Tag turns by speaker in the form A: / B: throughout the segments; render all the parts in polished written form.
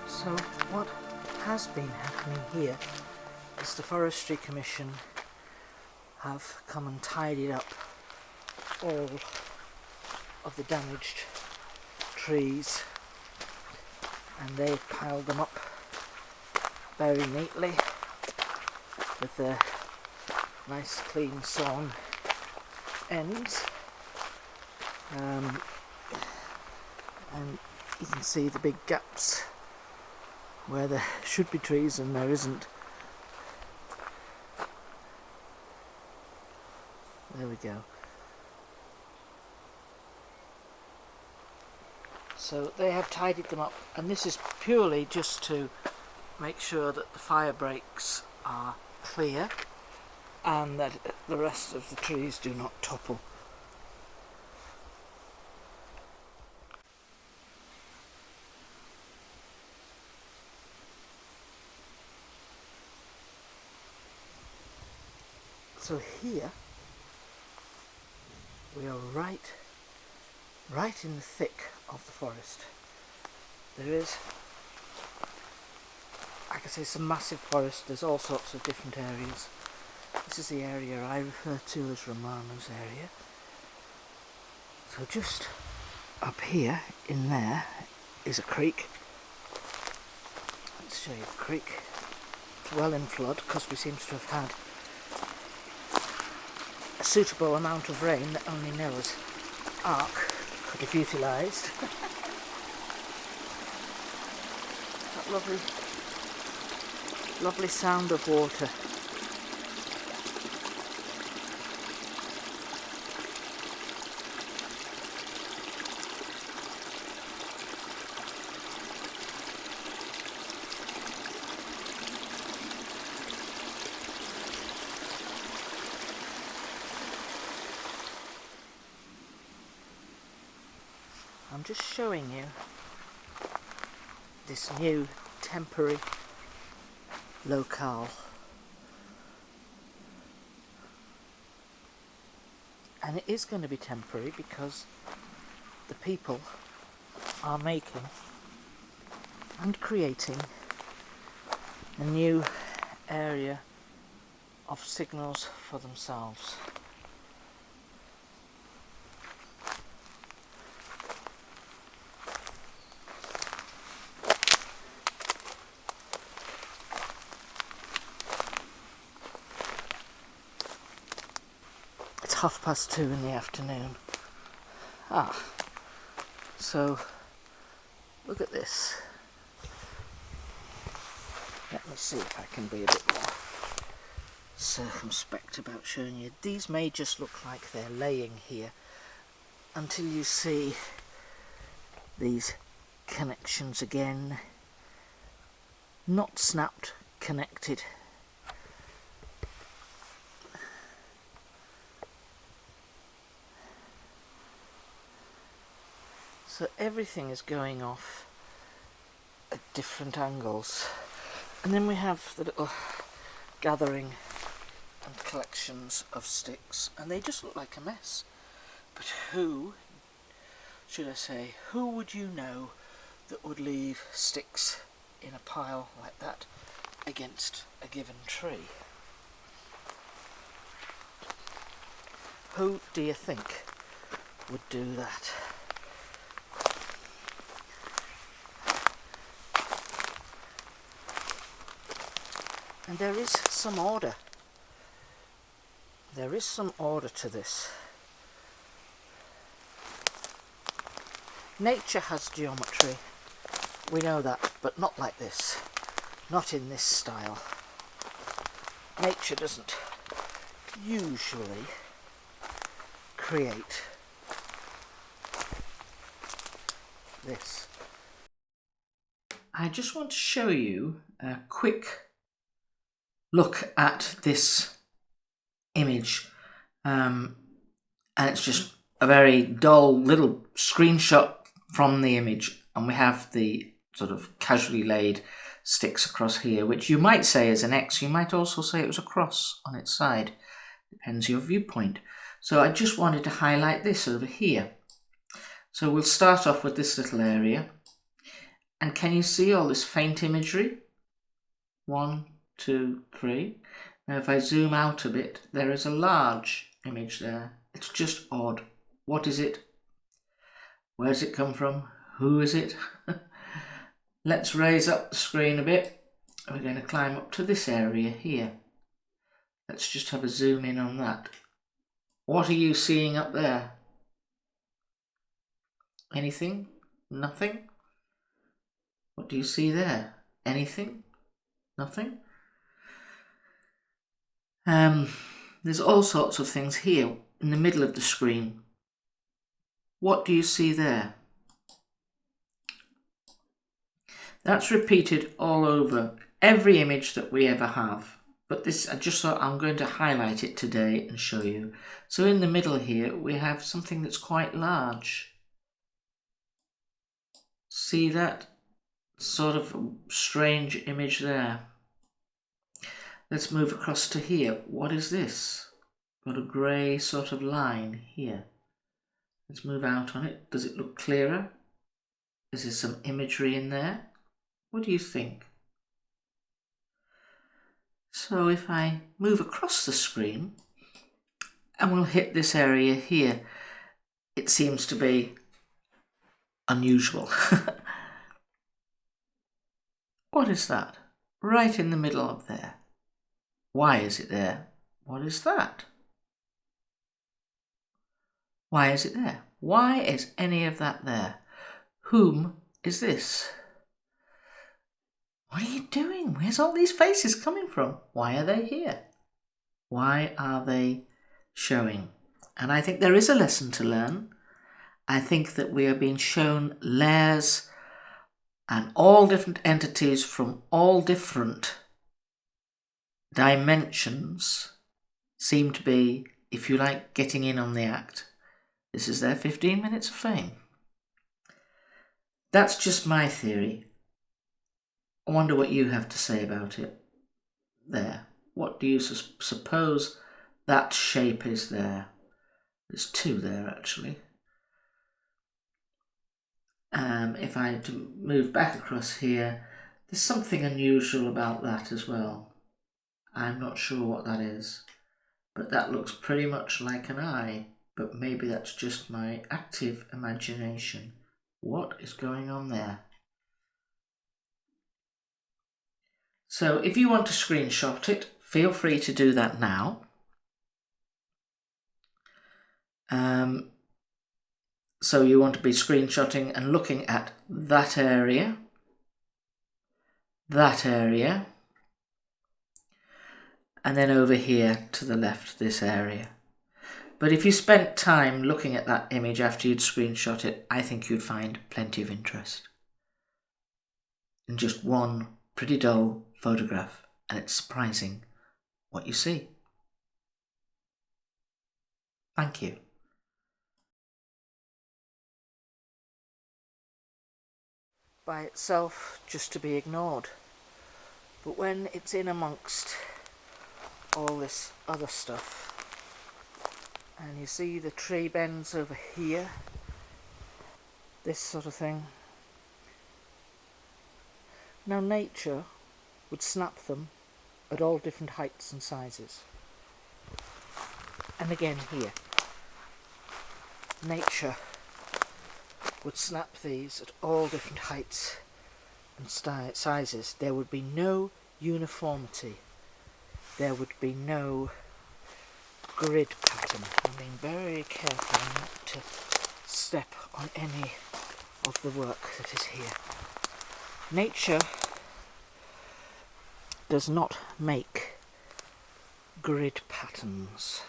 A: So what has been happening here is the Forestry Commission have come and tidied up all of the damaged trees, and they've piled them up very neatly with their nice clean sawn ends, and you can see the big gaps where there should be trees and there isn't. There we go. So they have tidied them up, and this is purely just to make sure that the fire breaks are clear and that the rest of the trees do not topple. So here we are right in the thick of the forest. There is, like I say, some massive forest. There's all sorts of different areas. This is the area I refer to as Romanos Area. So just up here in there is a creek. Let's show you the creek. It's well in flood because we seem to have had a suitable amount of rain that only Noah's Ark could have utilised. That lovely sound of water. I'm just showing you this new temporary locale, and it is going to be temporary because the people are making and creating a new area of signals for themselves. It's 2:30 in the afternoon. So look at this. Let me see if I can be a bit more circumspect about showing you. These may just look like they're laying here until you see these connections again. Not snapped, connected. So everything is going off at different angles. And then we have the little gathering and collections of sticks, and they just look like a mess. But who would you know that would leave sticks in a pile like that against a given tree? Who do you think would do that? And there is some order. There is some order to this. Nature has geometry, we know that, but not like this. Not in this style. Nature doesn't usually create this. I just want to show you a quick look at this image, and it's just a very dull little screenshot from the image, and we have the sort of casually laid sticks across here, which you might say is an X, you might also say it was a cross on its side, depends your viewpoint. So I just wanted to highlight this over here. So we'll start off with this little area, and can you see all this faint imagery? 1, 2, 3. Now if I zoom out a bit, there is a large image there. It's just odd. What is it? Where does it come from? Who is it? Let's raise up the screen a bit. We're going to climb up to this area here. Let's just have a zoom in on that. What are you seeing up there? Anything? Nothing? What do you see there? Anything? Nothing? There's all sorts of things here in the middle of the screen. What do you see there? That's repeated all over every image that we ever have. But this, I just thought I'm going to highlight it today and show you. So in the middle here, we have something that's quite large. See that sort of strange image there? Let's move across to here. What is this? Got a grey sort of line here. Let's move out on it. Does it look clearer? Is there some imagery in there? What do you think? So if I move across the screen and we'll hit this area here, it seems to be unusual. What is that? Right in the middle of there. Why is it there? What is that? Why is it there? Why is any of that there? Whom is this? What are you doing? Where's all these faces coming from? Why are they here? Why are they showing? And I think there is a lesson to learn. I think that we are being shown layers and all different entities from all different dimensions seem to be, if you like, getting in on the act. This is their 15 minutes of fame. That's just my theory. I wonder what you have to say about it. There. What do you suppose that shape is there? There's two there, actually. If I had to move back across here, there's something unusual about that as well. I'm not sure what that is, but that looks pretty much like an eye, but maybe that's just my active imagination. What is going on there? So if you want to screenshot it, feel free to do that now. So you want to be screenshotting and looking at that area, and then over here to the left, this area. But if you spent time looking at that image after you'd screenshot it, I think you'd find plenty of interest in just one pretty dull photograph, and it's surprising what you see. Thank you. By itself, just to be ignored. But when it's in amongst all this other stuff, and you see the tree bends over here, this sort of thing. Now nature would snap them at all different heights and sizes. And again here, nature would snap these at all different heights and sizes. There would be no uniformity. there would be no grid pattern. I'm being very careful not to step on any of the work that is here. Nature does not make grid patterns.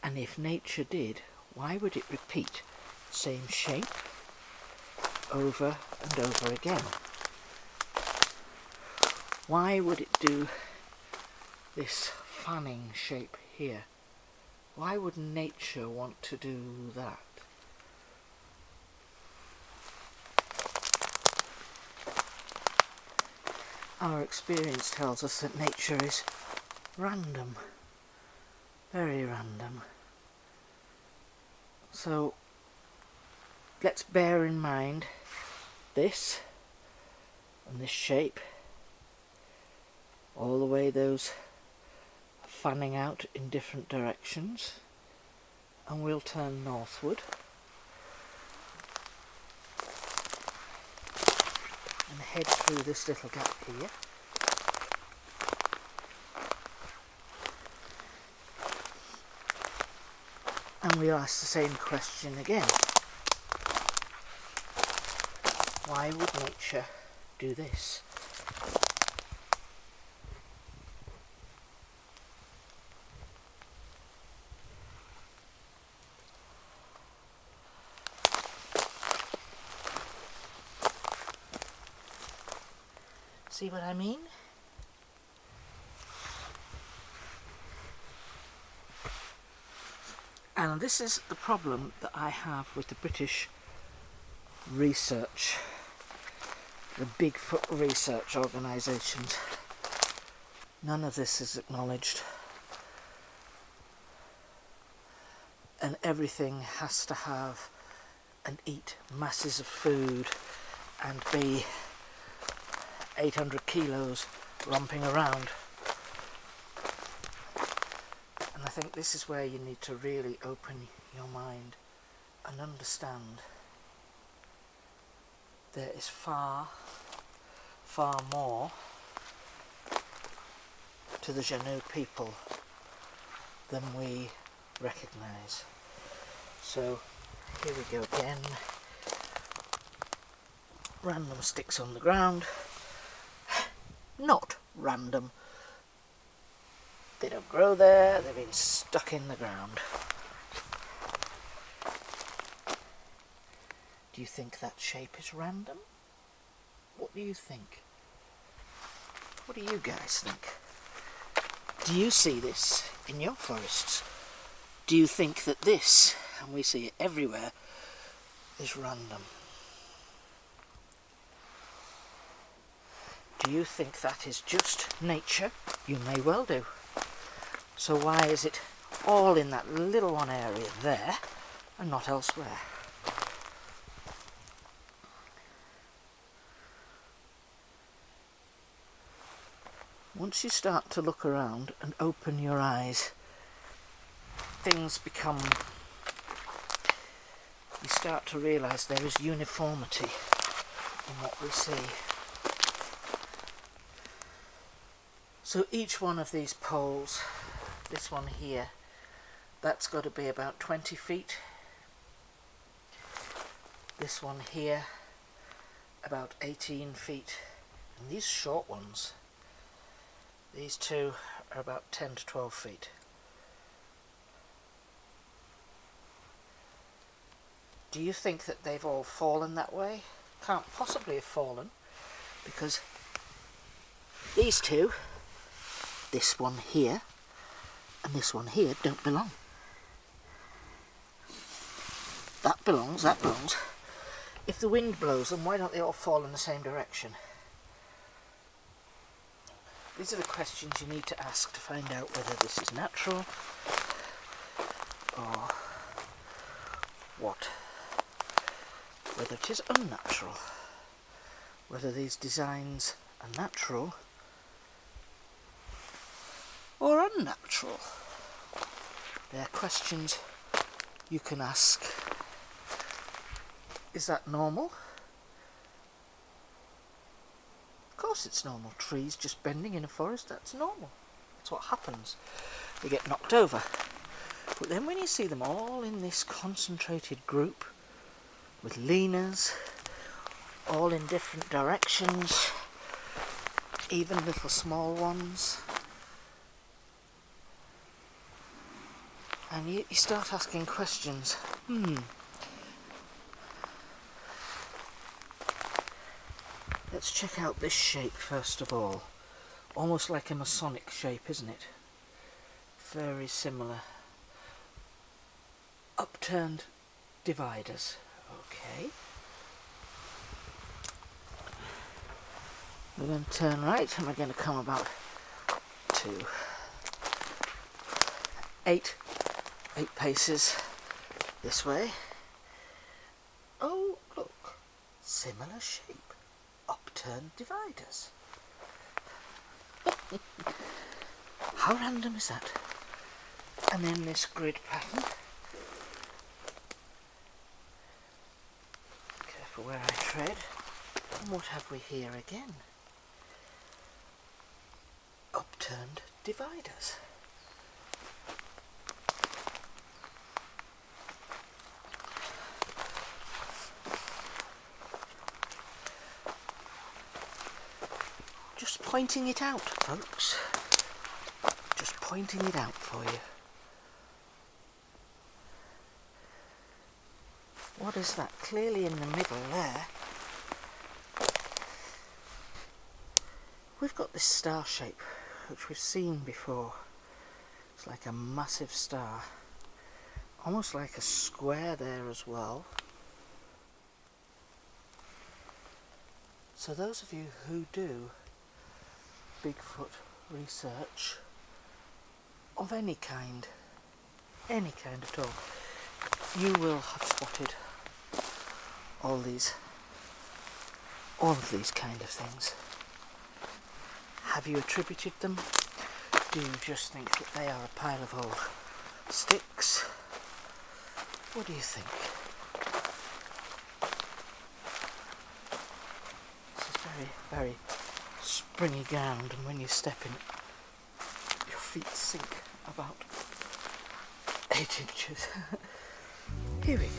A: And if nature did, why would it repeat the same shape over and over again? Why would it do this fanning shape here? Why would nature want to do that? Our experience tells us that nature is random, very random. So let's bear in mind this and this shape, all the way those fanning out in different directions, and we'll turn northward and head through this little gap here. And we'll ask the same question again. Why would nature do this? See what I mean? And this is the problem that I have with the British research, the Bigfoot research organisations. None of this is acknowledged. And everything has to have and eat masses of food and be 800 kilos romping around. And I think this is where you need to really open your mind and understand there is far, far more to the Janou people than we recognise. So here we go again. Random sticks on the ground. Not random. They don't grow there, they've been stuck in the ground. Do you think that shape is random? What do you think? What do you guys think? Do you see this in your forests? Do you think that this, and we see it everywhere, is random? Do you think that is just nature? You may well do. So why is it all in that little one area there and not elsewhere? Once you start to look around and open your eyes, things become... You start to realise there is uniformity in what we see. So each one of these poles, this one here, that's got to be about 20 feet. This one here, about 18 feet. And these short ones, these two are about 10 to 12 feet. Do you think that they've all fallen that way? Can't possibly have fallen, because these two, this one here and this one here, don't belong. That belongs, that belongs. If the wind blows them, why don't they all fall in the same direction? These are the questions you need to ask to find out whether this is natural or what. Whether it is unnatural. Whether these designs are natural or unnatural. They are questions you can ask. Is that normal? Of course course it's normal. Trees just bending in a forest, that's normal. That's what happens. They get knocked over. But then when you see them all in this concentrated group, with leaners, all in different directions, even little small ones, and you start asking questions. Let's check out this shape first of all. Almost like a Masonic shape, isn't it? Very similar. Upturned dividers. Okay. We're going to turn right and we're going to come about to 8 paces this way. Oh, look. Similar shape. Upturned dividers. How random is that? And then this grid pattern. Careful where I tread. And what have we here again? Upturned dividers. Just pointing it out, folks. Just pointing it out for you. What is that? Clearly in the middle there, we've got this star shape, which we've seen before. It's like a massive star. Almost like a square there as well. So those of you who do Bigfoot research of any kind at all, you will have spotted all of these kind of things. Have you attributed them? Do you just think that they are a pile of old sticks? What do you think? This is very, very springy ground, and when you step in it, your feet sink about 8 inches. Here we go.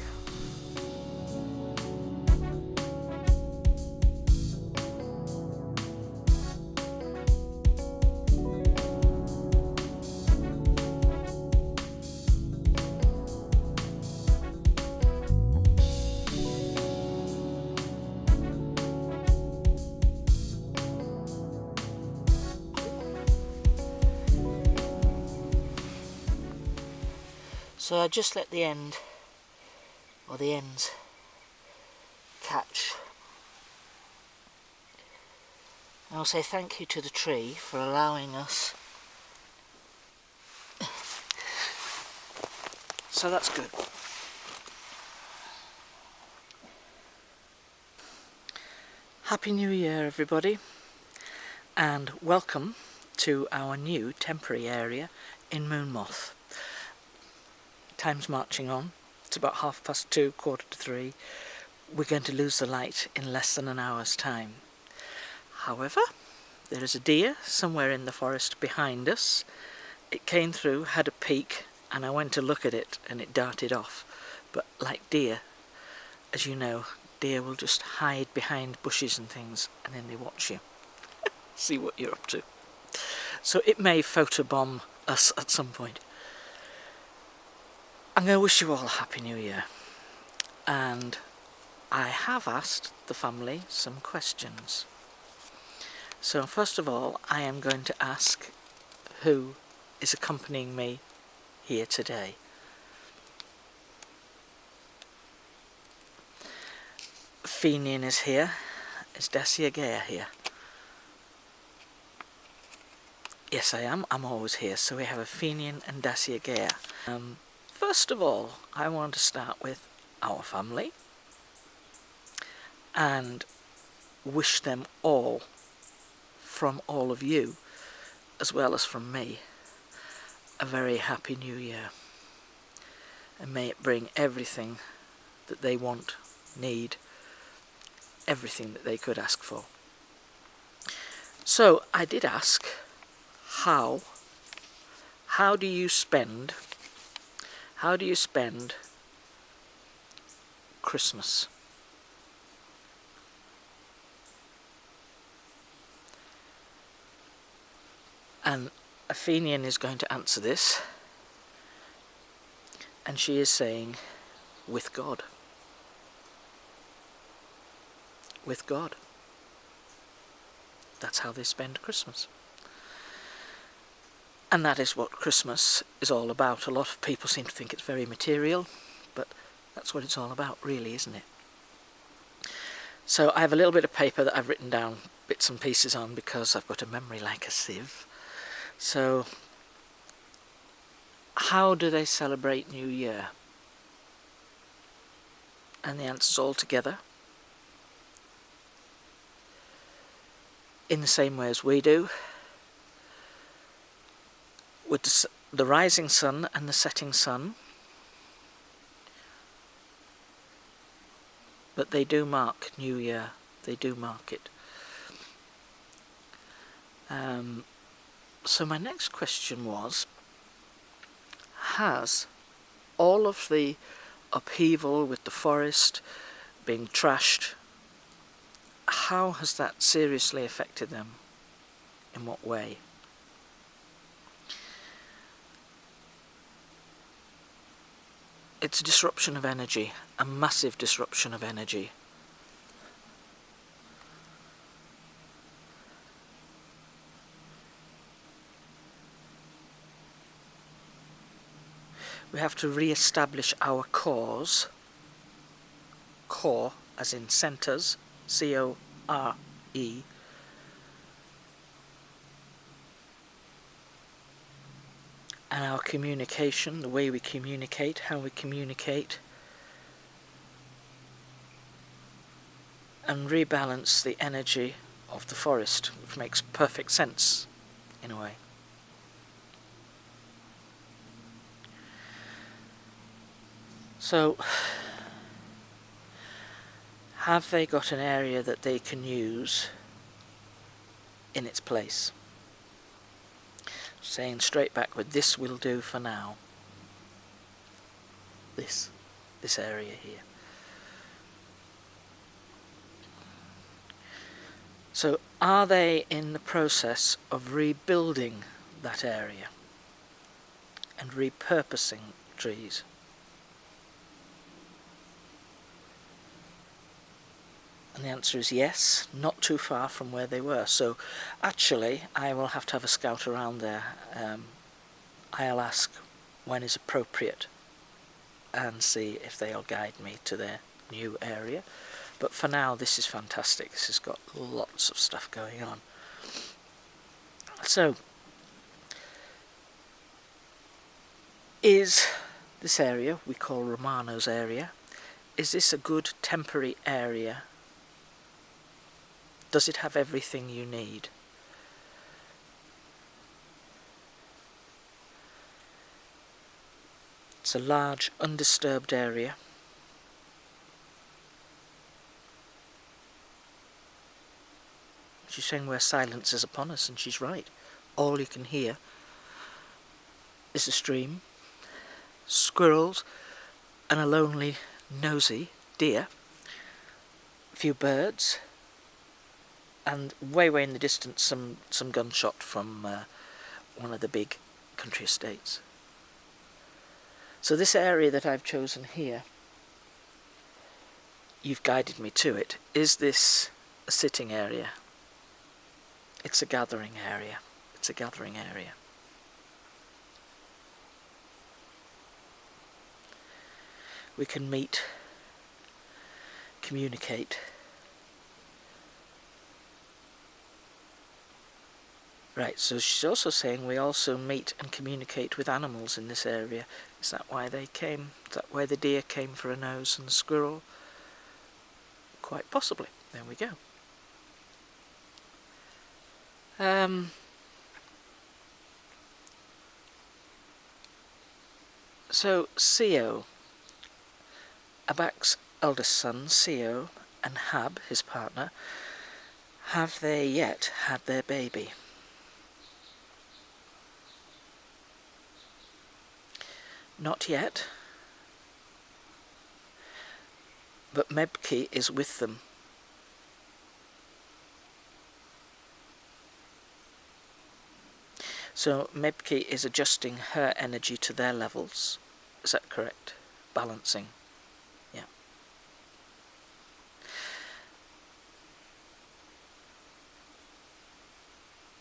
A: So I just let the end, or the ends, catch. I'll say thank you to the tree for allowing us. So that's good. Happy New Year, everybody, and welcome to our new temporary area in Moonmoth. Time's marching on. It's about 2:30, 2:45. We're going to lose the light in less than an hour's time. However, there is a deer somewhere in the forest behind us. It came through, had a peek, and I went to look at it and it darted off. But like deer, as you know, deer will just hide behind bushes and things, and then they watch you. See what you're up to. So it may photobomb us at some point. I'm going to wish you all a Happy New Year, and I have asked the family some questions. So first of all, I am going to ask who is accompanying me here today. Fenian is here. Is Dacia Gaya here? Yes, I am. I'm always here. So we have a Fenian and Dacia Gaya. First of all, I want to start with our family and wish them all, from all of you, as well as from me, a very happy new year. And may it bring everything that they want, need, everything that they could ask for. So I did ask, how do you spend Christmas? And Athenian is going to answer this, and she is saying, with God. With God. That's how they spend Christmas. And that is what Christmas is all about. A lot of people seem to think it's very material, but that's what it's all about, really, isn't it? So I have a little bit of paper that I've written down bits and pieces on because I've got a memory like a sieve. So, how do they celebrate New Year? And the answer's all together. In the same way as we do, with the rising sun and the setting sun. But they do mark New Year. They do mark it. So my next question was, has all of the upheaval with the forest being trashed, how has that seriously affected them? In what way? It's a disruption of energy, a massive disruption of energy. We have to re-establish our core as in centres, C-O-R-E, and our communication, the way we communicate, how we communicate, and rebalance the energy of the forest, which makes perfect sense in a way. So, have they got an area that they can use in its place? Saying straight backward, this will do for now. This area here. So, are they in the process of rebuilding that area and repurposing trees? And the answer is yes, not too far from where they were. So actually, I will have to have a scout around there. I'll ask when is appropriate and see if they'll guide me to their new area. But for now, this is fantastic. This has got lots of stuff going on. So, is this area, we call Romanos Area, is this a good temporary area? Does it have everything you need? It's a large, undisturbed area. She's saying where silence is upon us, and she's right. All you can hear is a stream, squirrels, and a lonely, nosy deer, a few birds, and way in the distance some gunshot from one of the big country estates. So this area that I've chosen here, you've guided me to it. Is this a sitting area? It's a gathering area. It's a gathering area. We can meet, communicate. Right, so she's also saying we also meet and communicate with animals in this area. Is that why they came? Is that why the deer came for a nose and the squirrel? Quite possibly. There we go. So, Seo, Abak's eldest son, Seo, and Hab, his partner, Have they yet had their baby? Not yet. But Mercury is with them. So Mercury is adjusting her energy to their levels. Is that correct? Balancing. Yeah.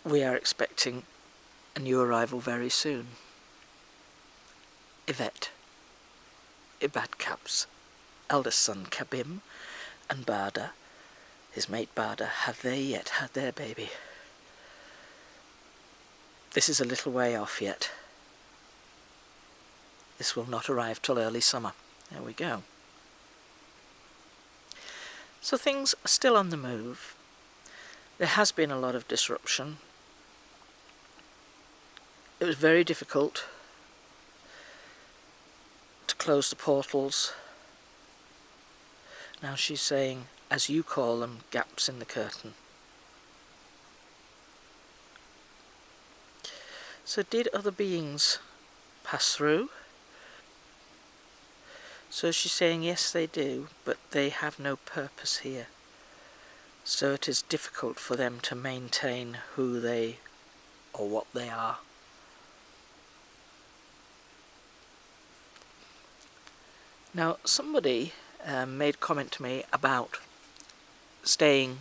A: We are expecting a new arrival very soon. Yvette, Ibadkab's eldest son Kabim, and Bada, his mate Bada, have they yet had their baby? This is a little way off yet. This will not arrive till early summer. There we go. So things are still on the move. There has been a lot of disruption. It was very difficult to close the portals. Now she's saying, as you call them, gaps in the curtain. So did other beings pass through? So she's saying, yes, they do, but they have no purpose here. So it is difficult for them to maintain who they or what they are. Now, somebody made comment to me about staying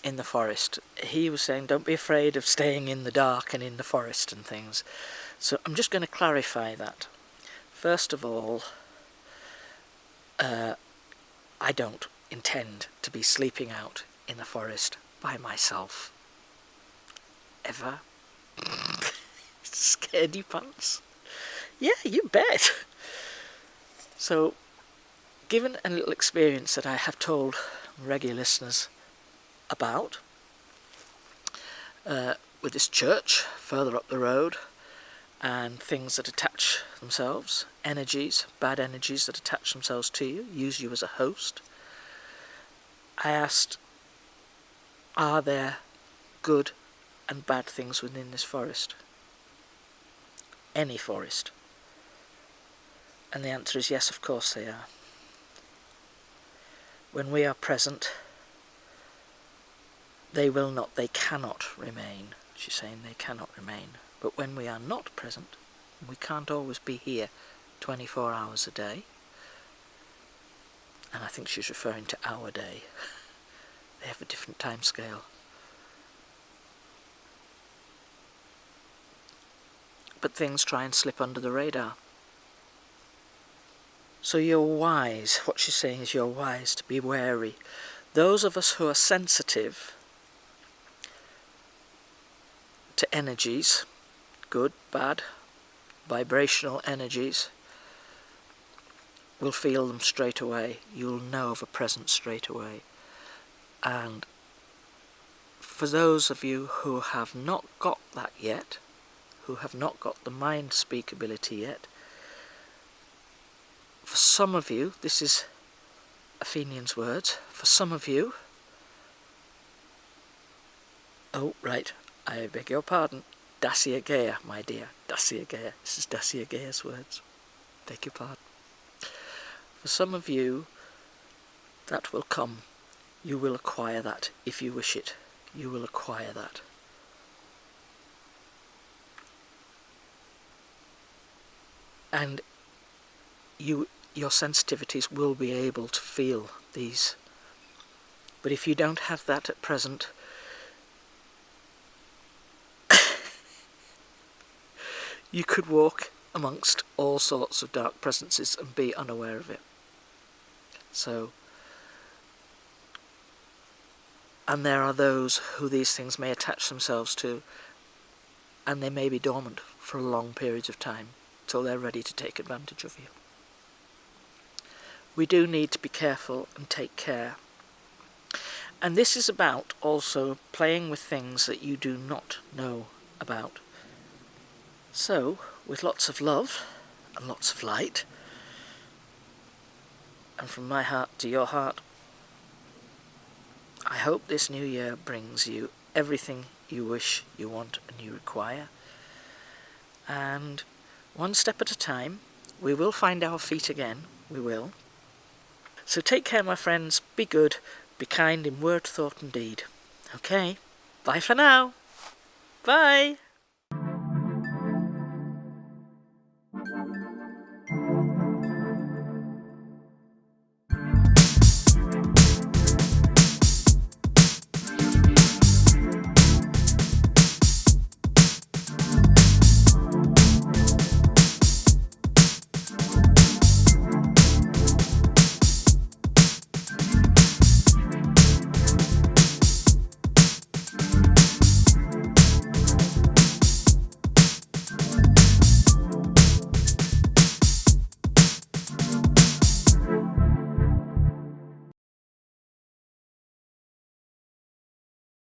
A: in the forest. He was saying, don't be afraid of staying in the dark and in the forest and things. So I'm just going to clarify that. First of all, I don't intend to be sleeping out in the forest by myself. Ever. Scaredy pants. Yeah, you bet. So, given a little experience that I have told regular listeners about, with this church further up the road, and things that attach themselves, energies, bad energies that attach themselves to you, use you as a host, I asked, are there good and bad things within this forest? Any forest? And the answer is yes, of course they are. When we are present, they cannot remain. She's saying they cannot remain. But when we are not present, we can't always be here 24 hours a day. And I think she's referring to our day. They have a different time scale. But things try and slip under the radar. So you're wise. What she's saying is you're wise to be wary. Those of us who are sensitive to energies, good, bad, vibrational energies, will feel them straight away. You'll know of a presence straight away. And for those of you who have not got that yet, who have not got the mind speak ability yet, for some of you, this is Athenian's words, for some of you, oh right, I beg your pardon, Dacia Gaia, my dear, Dacia Gaia, this is Dacia Gaia's words, beg your pardon. For some of you, that will come. You will acquire that if you wish it. You will acquire that. And your sensitivities will be able to feel these. But if you don't have that at present, you could walk amongst all sorts of dark presences and be unaware of it. So, and there are those who these things may attach themselves to, and they may be dormant for long periods of time till they're ready to take advantage of you. We do need to be careful and take care. And this is about also playing with things that you do not know about. So, with lots of love and lots of light, and from my heart to your heart, I hope this new year brings you everything you wish, you want and you require. And one step at a time, we will find our feet again, we will. So take care, my friends, be good, be kind in word, thought and deed. Okay, bye for now. Bye.